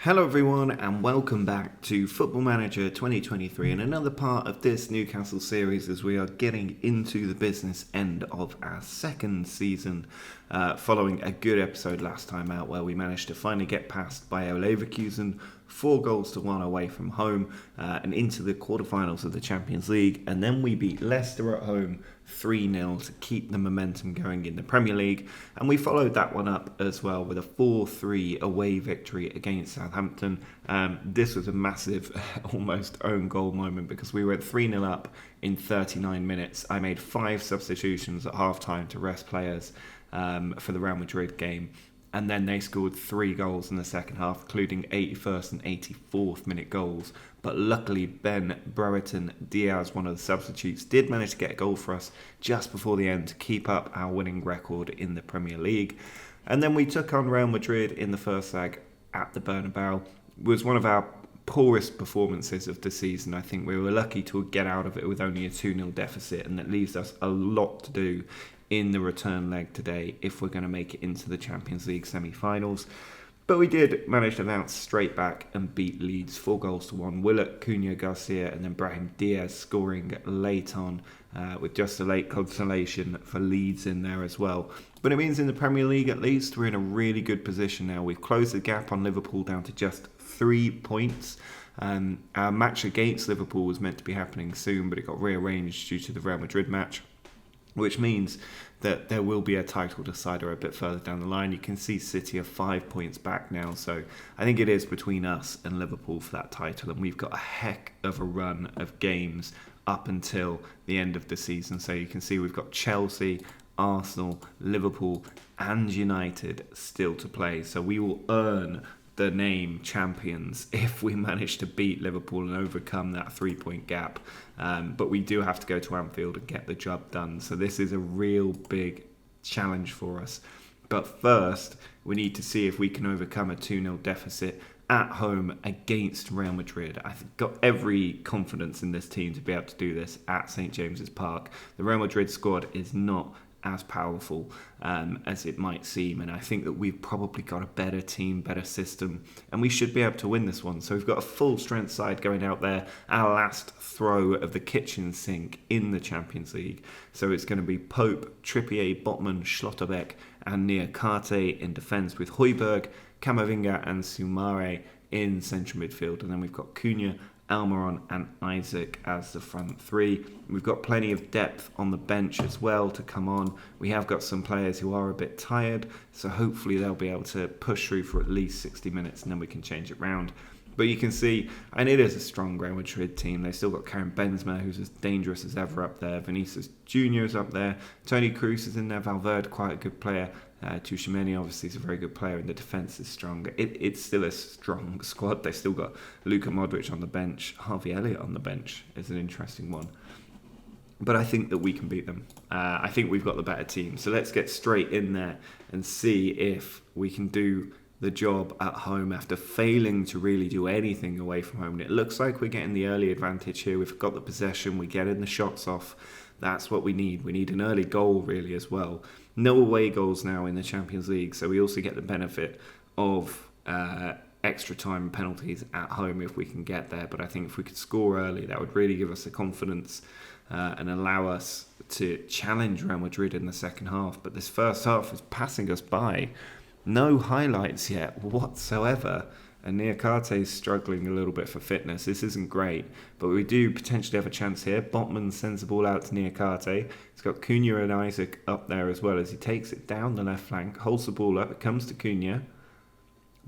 Hello everyone and welcome back to Football Manager 2023 and another part of this Newcastle series as we are getting into the business end of our second season following a good episode last time out where we managed to finally get past Bayer Leverkusen 4-1 away from home and into the quarterfinals of the Champions League, and then we beat Leicester at home 3-0 to keep the momentum going in the Premier League, and we followed that one up as well with a 4-3 away victory against Southampton. This was a massive almost own goal moment because we went 3-0 up in 39 minutes. I made 5 substitutions at half-time to rest players for the Real Madrid game. And then they scored 3 goals in the second half, including 81st and 84th minute goals. But luckily, Ben Brereton Diaz, one of the substitutes, did manage to get a goal for us just before the end to keep up our winning record in the Premier League. And then we took on Real Madrid in the first leg at the Bernabeu. It was one of our poorest performances of the season. I think we were lucky to get out of it with only a 2-0 deficit, and that leaves us a lot to do in the return leg today if we're going to make it into the Champions League semi-finals. But we did manage to bounce straight back and beat Leeds 4-1. Willock, Cunha, Garcia and then Brahim Diaz scoring late on with just a late consolation for Leeds in there as well. But it means in the Premier League at least we're in a really good position now. We've closed the gap on Liverpool down to just 3 points. Our match against Liverpool was meant to be happening soon, but it got rearranged due to the Real Madrid match, which means that there will be a title decider a bit further down the line. You can see City are 5 points back now, so I think it is between us and Liverpool for that title, and we've got a heck of a run of games up until the end of the season. So you can see we've got Chelsea, Arsenal, Liverpool and United still to play, so we will earn the name champions if we manage to beat Liverpool and overcome that 3-point gap. But we do have to go to Anfield and get the job done. So this is a real big challenge for us. But first, we need to see if we can overcome a 2-0 deficit at home against Real Madrid. I've got every confidence in this team to be able to do this at St James's Park. The Real Madrid squad is not as powerful as it might seem, and I think that we've probably got a better team, better system, and we should be able to win this one. So we've got a full strength side going out there, our last throw of the kitchen sink in the Champions League. So it's going to be Pope, Trippier, Botman, Schlotterbeck and Niakate in defence, with Højbjerg, Camavinga and Soumare in central midfield, and then we've got Cunha, Almiron and Isaac as the front three. We've got plenty of depth on the bench as well to come on. We have got some players who are a bit tired, so hopefully they'll be able to push through for at least 60 minutes and then we can change it round. But you can see, and it is a strong Real Madrid team. They've still got Karim Benzema, who's as dangerous as ever up there. Vinicius Junior is up there. Toni Kroos is in there. Valverde, quite a good player. Tchouaméni obviously is a very good player, and the defence is strong. It's still a strong squad. They've still got Luka Modric on the bench. Harvey Elliott on the bench is an interesting one. But I think that we can beat them. I think we've got the better team. So let's get straight in there and see if we can do the job at home after failing to really do anything away from home. And it looks like we're getting the early advantage here. We've got the possession. We're getting the shots off. That's what we need. We need an early goal really as well. No away goals now in the Champions League, so we also get the benefit of extra time penalties at home if we can get there. But I think if we could score early, that would really give us the confidence and allow us to challenge Real Madrid in the second half. But this first half is passing us by. No highlights yet whatsoever. And Niakate is struggling a little bit for fitness. This isn't great, but we do potentially have a chance here. Botman sends the ball out to Niakate. He's got Cunha and Isaac up there as well as he takes it down the left flank, holds the ball up, it comes to Cunha.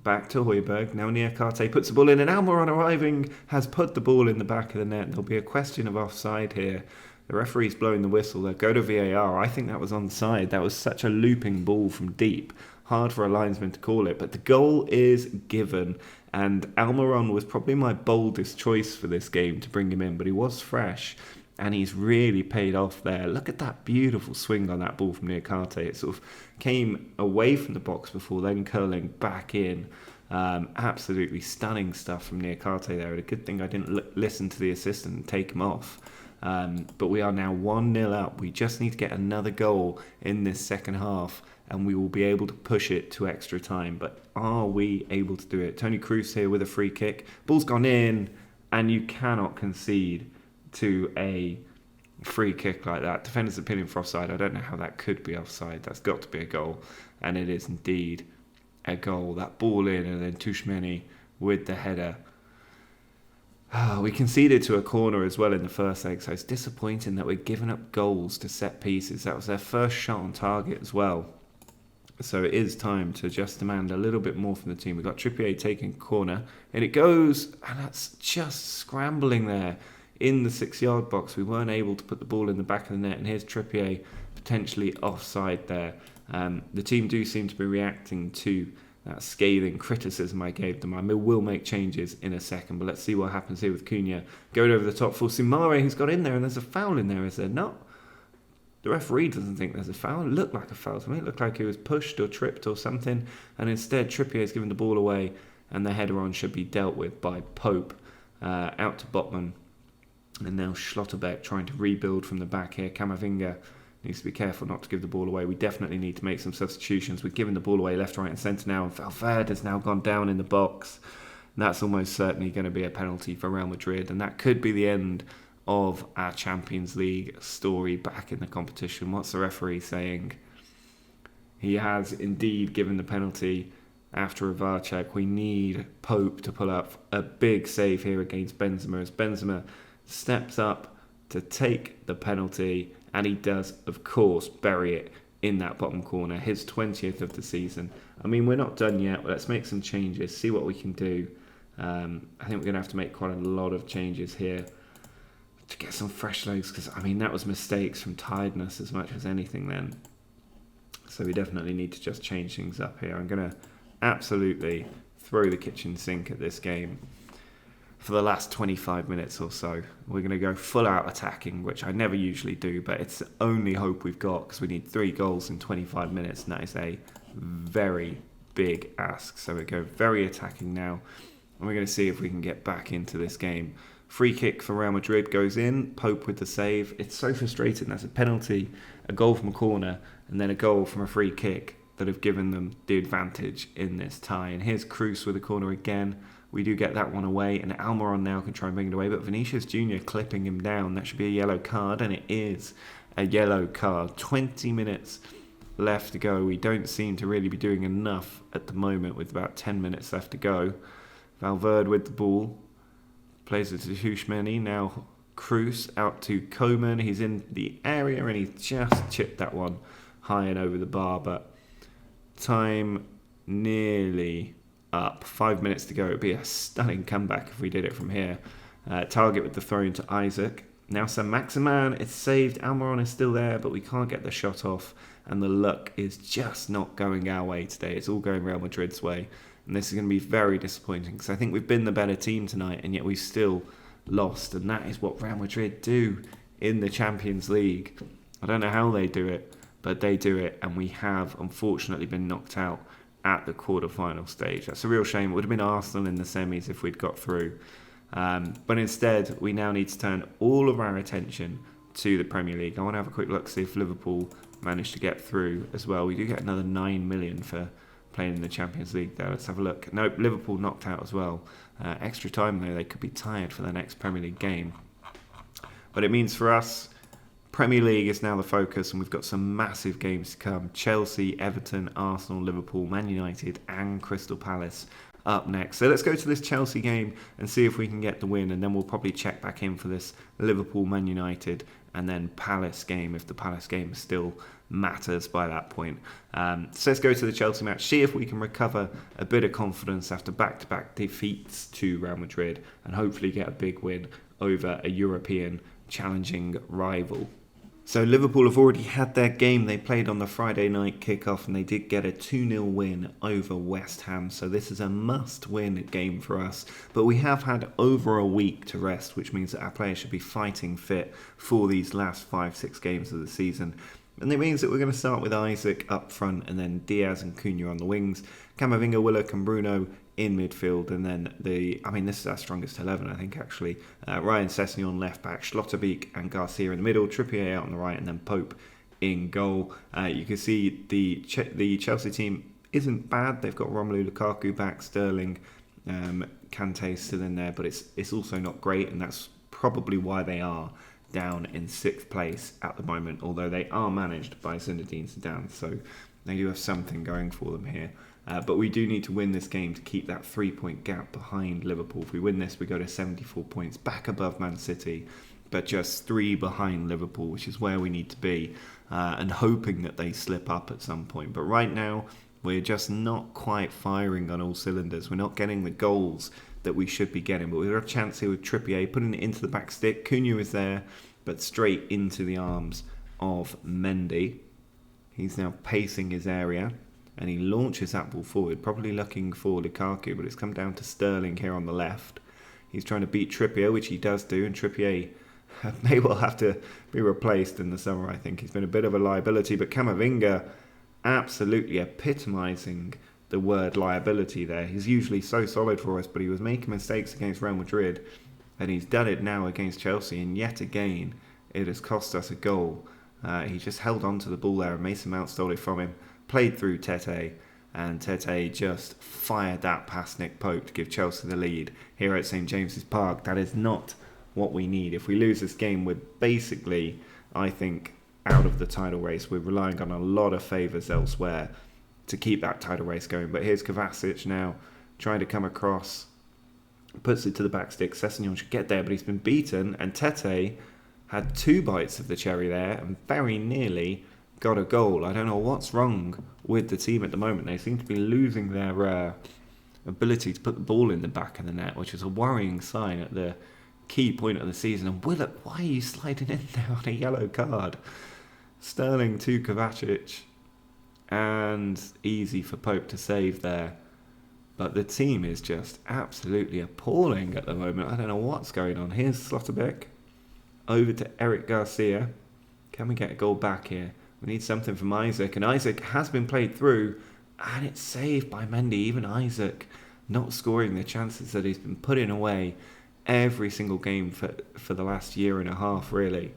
Back to Højbjerg. Now Niakate puts the ball in, and Almiron arriving has put the ball in the back of the net. There'll be a question of offside here. The referee's blowing the whistle. They'll go to VAR. I think that was onside. That was such a looping ball from deep. Hard for a linesman to call it, but the goal is given, and Almiron was probably my boldest choice for this game to bring him in, but he was fresh, and he's really paid off there. Look at that beautiful swing on that ball from Niakate. It sort of came away from the box before then curling back in. Absolutely stunning stuff from Niakate there, and a good thing I didn't listen to the assistant and take him off. But we are now 1-0 up. We just need to get another goal in this second half, and we will be able to push it to extra time. But are we able to do it? Toni Kroos here with a free kick. Ball's gone in, and you cannot concede to a free kick like that. Defender's opinion for offside. I don't know how that could be offside. That's got to be a goal, and it is indeed a goal. That ball in, and then Tchouameni with the header. We conceded to a corner as well in the first leg, so it's disappointing that we're giving up goals to set pieces. That was their first shot on target as well. So it is time to just demand a little bit more from the team. We've got Trippier taking corner, and it goes, and that's just scrambling there in the 6-yard box. We weren't able to put the ball in the back of the net, and here's Trippier potentially offside there. The team do seem to be reacting to that scathing criticism I gave them. I will make changes in a second, but let's see what happens here with Cunha. Going over the top for Soumare, who's got in there, and there's a foul in there, is there not? The referee doesn't think there's a foul. It looked like a foul to me. It looked like he was pushed or tripped or something, and instead Trippier's given the ball away, and the header on should be dealt with by Pope. Out to Botman, and now Schlotterbeck trying to rebuild from the back here. Camavinga needs to be careful not to give the ball away. We definitely need to make some substitutions. We're giving the ball away left, right and centre now, and Valverde's now gone down in the box. And that's almost certainly going to be a penalty for Real Madrid, and that could be the end of our Champions League story back in the competition. What's the referee saying? He has indeed given the penalty after a VAR check. We need Pope to pull up a big save here against Benzema, as Benzema steps up to take the penalty, and he does, of course, bury it in that bottom corner. His 20th of the season. I mean, we're not done yet. Let's make some changes, see what we can do. I think we're going to have to make quite a lot of changes here to get some fresh legs, because, I mean, that was mistakes from tiredness as much as anything then. So we definitely need to just change things up here. I'm going to absolutely throw the kitchen sink at this game. For the last 25 minutes or so, we're going to go full out attacking, which I never usually do, but it's the only hope we've got, because we need 3 goals in 25 minutes, and that is a very big ask. So we go very attacking now, and we're going to see if we can get back into this game. Free kick for Real Madrid goes in, Pope with the save. It's so frustrating. That's a penalty, a goal from a corner, and then a goal from a free kick that have given them the advantage in this tie. And here's Kroos with a corner again. We do get that one away, and Almiron now can try and bring it away, but Vinicius Jr. clipping him down. That should be a yellow card, and it is a yellow card. 20 minutes left to go. We don't seem to really be doing enough at the moment with about 10 minutes left to go. Valverde with the ball. Plays it to Tchouameni. Now Kroos out to Coman. He's in the area, and he's just chipped that one high and over the bar, but time nearly up. 5 minutes to go. It would be a stunning comeback if we did it from here. Target with the throw into Isaac. Now Saint-Maximin. It's saved. Almiron is still there, but we can't get the shot off, and the luck is just not going our way today. It's all going Real Madrid's way, and this is going to be very disappointing, because I think we've been the better team tonight, and yet we've still lost, and that is what Real Madrid do in the Champions League. I don't know how they do it, but they do it, and we have unfortunately been knocked out at the quarter-final stage. That's a real shame. It would have been Arsenal in the semis if we'd got through. But instead, we now need to turn all of our attention to the Premier League. I want to have a quick look, see if Liverpool managed to get through as well. We do get another 9 million for playing in the Champions League there. Let's have a look. Nope, Liverpool knocked out as well. Extra time though, they could be tired for their next Premier League game. But it means for us, Premier League is now the focus, and we've got some massive games to come. Chelsea, Everton, Arsenal, Liverpool, Man United and Crystal Palace up next. So let's go to this Chelsea game and see if we can get the win, and then we'll probably check back in for this Liverpool, Man United and then Palace game, if the Palace game still matters by that point. So let's go to the Chelsea match, see if we can recover a bit of confidence after back-to-back defeats to Real Madrid, and hopefully get a big win over a European challenging rival. So Liverpool have already had their game. They played on the Friday night kickoff, and they did get a 2-0 win over West Ham. So this is a must-win game for us. But we have had over a week to rest, which means that our players should be fighting fit for these last 5-6 games of the season. And it means that we're going to start with Isaac up front, and then Diaz and Cunha on the wings, Camavinga, Willock and Bruno in midfield, and then this is our strongest 11, I think, actually. Ryan Sessegnon on left back, Schlotterbeek and Garcia in the middle, Trippier out on the right, and then Pope in goal. You can see the Chelsea team isn't bad. They've got Romelu Lukaku back, Sterling, Kante still in there, but it's also not great, and that's probably why they are down in 6th place at the moment, although they are managed by Zinedine Zidane, so they do have something going for them here. But we do need to win this game to keep that 3-point gap behind Liverpool. If we win this, we go to 74 points, back above Man City, but just 3 behind Liverpool, which is where we need to be, and hoping that they slip up at some point. But right now, we're just not quite firing on all cylinders. We're not getting the goals that we should be getting. But we've got a chance here with Trippier, putting it into the back stick. Cunha is there, but straight into the arms of Mendy. He's now pacing his area, and he launches that ball forward, probably looking for Lukaku, but it's come down to Sterling here on the left. He's trying to beat Trippier, which he does do, and Trippier may well have to be replaced in the summer, I think. He's been a bit of a liability, but Camavinga absolutely epitomising the word liability there. He's usually so solid for us, but he was making mistakes against Real Madrid, and he's done it now against Chelsea, and yet again it has cost us a goal. He just held on to the ball there, and Mason Mount stole it from him, played through Tete, and Tete just fired that past Nick Pope to give Chelsea the lead here at St James's Park. That is not what we need. If we lose this game, we're basically, I think, out of the title race. We're relying on a lot of favours elsewhere to keep that title race going. But here's Kovacic now trying to come across, puts it to the back stick. Sessegnon should get there, but he's been beaten, and Tete had 2 bites of the cherry there and very nearly got a goal. I don't know what's wrong with the team at the moment. They seem to be losing their ability to put the ball in the back of the net, which is a worrying sign at the key point of the season. And Willock, why are you sliding in there on a yellow card? Sterling to Kovacic, and easy for Pope to save there. But the team is just absolutely appalling at the moment. I don't know what's going on. Here's Slotterbeck over to Eric Garcia. Can we get a goal back here? We need something from Isaac, and Isaac has been played through, and it's saved by Mendy. Even Isaac not scoring the chances that he's been putting away every single game for the last year and a half, really.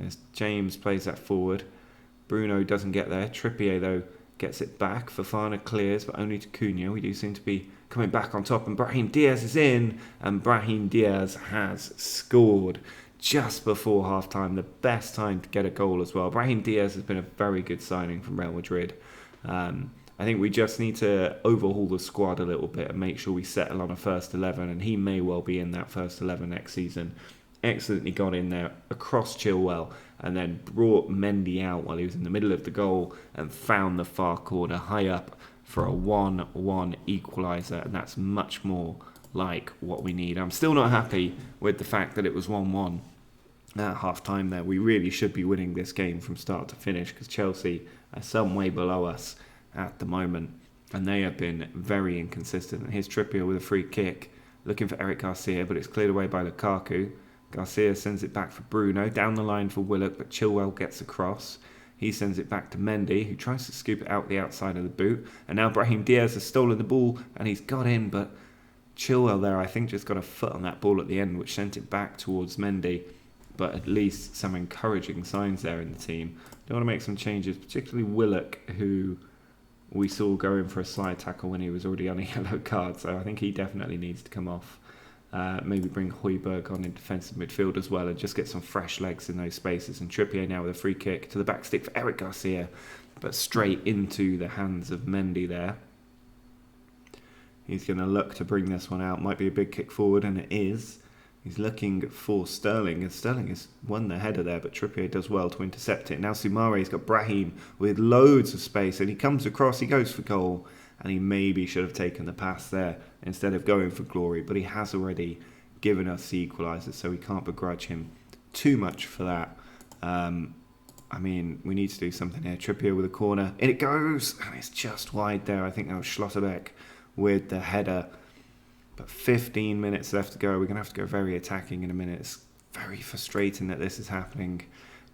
As James plays that forward, Bruno doesn't get there. Trippier, though, gets it back. Fofana clears, but only to Cunha. We do seem to be coming back on top, and Brahim Diaz is in, and Brahim Diaz has scored just before half-time. The best time to get a goal as well. Brahim Diaz has been a very good signing from Real Madrid. I think we just need to overhaul the squad a little bit and make sure we settle on a first 11, and he may well be in that first 11 next season. Excellently got in there across Chilwell, and then brought Mendy out while he was in the middle of the goal and found the far corner high up for a 1-1 equaliser, and that's much more like what we need. I'm still not happy with the fact that it was 1-1 at half-time there. We really should be winning this game from start to finish, because Chelsea are some way below us at the moment, and they have been very inconsistent. And here's Trippier with a free kick, looking for Eric Garcia, but it's cleared away by Lukaku. Garcia sends it back for Bruno, down the line for Willock, but Chilwell gets across. He sends it back to Mendy, who tries to scoop it out the outside of the boot. And now Brahim Diaz has stolen the ball, and he's got in, but Chilwell there, I think, just got a foot on that ball at the end, which sent it back towards Mendy. But at least some encouraging signs there in the team. They want to make some changes, particularly Willock, who we saw going for a slide tackle when he was already on a yellow card. So I think he definitely needs to come off. Maybe bring Højbjerg on in defensive midfield as well, and just get some fresh legs in those spaces. And Trippier now with a free kick to the back stick for Eric Garcia, but straight into the hands of Mendy there. He's going to look to bring this one out. Might be a big kick forward, and it is. He's looking for Sterling, and Sterling has won the header there, but Trippier does well to intercept it. Now Soumare's got Brahim with loads of space, and he comes across, he goes for goal, and he maybe should have taken the pass there instead of going for glory, but he has already given us the equaliser, so we can't begrudge him too much for that. I mean, we need to do something here. Trippier with a corner, in it goes, and it's just wide there. I think that was Schlotterbeck with the header. But 15 minutes left to go. We're going to have to go very attacking in a minute. It's very frustrating that this is happening,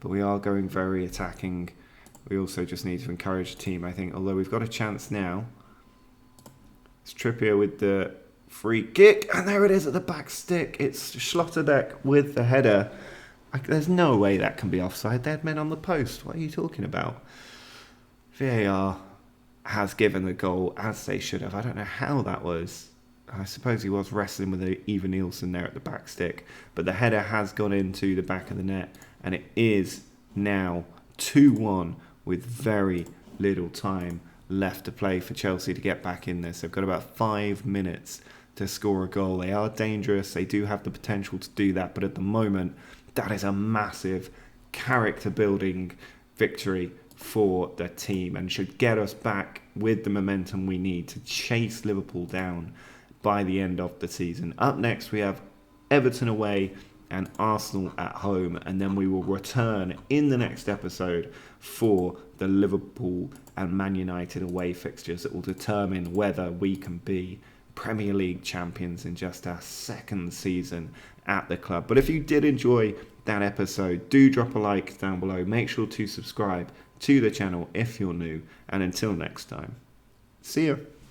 but we are going very attacking. We also just need to encourage the team, I think, although we've got a chance now. It's Trippier with the free kick, and there it is at the back stick. It's Schlotterbeck with the header, There's no way that can be offside. They had men on the post. What are you talking about? VAR has given the goal as they should have. I don't know how that was. I suppose he was wrestling with Eva Nielsen there at the back stick. But the header has gone into the back of the net. And it is now 2-1 with very little time left to play for Chelsea to get back in this. They've got about 5 minutes to score a goal. They are dangerous. They do have the potential to do that. But at the moment, that is a massive character-building victory for the team and should get us back with the momentum we need to chase Liverpool down by the end of the season. Up next, we have Everton away and Arsenal at home, and then we will return in the next episode for the Liverpool and Man United away fixtures that will determine whether we can be Premier League champions in just our second season at the club. But if you did enjoy that episode, do drop a like down below. Make sure to subscribe to the channel if you're new, and until next time, see ya.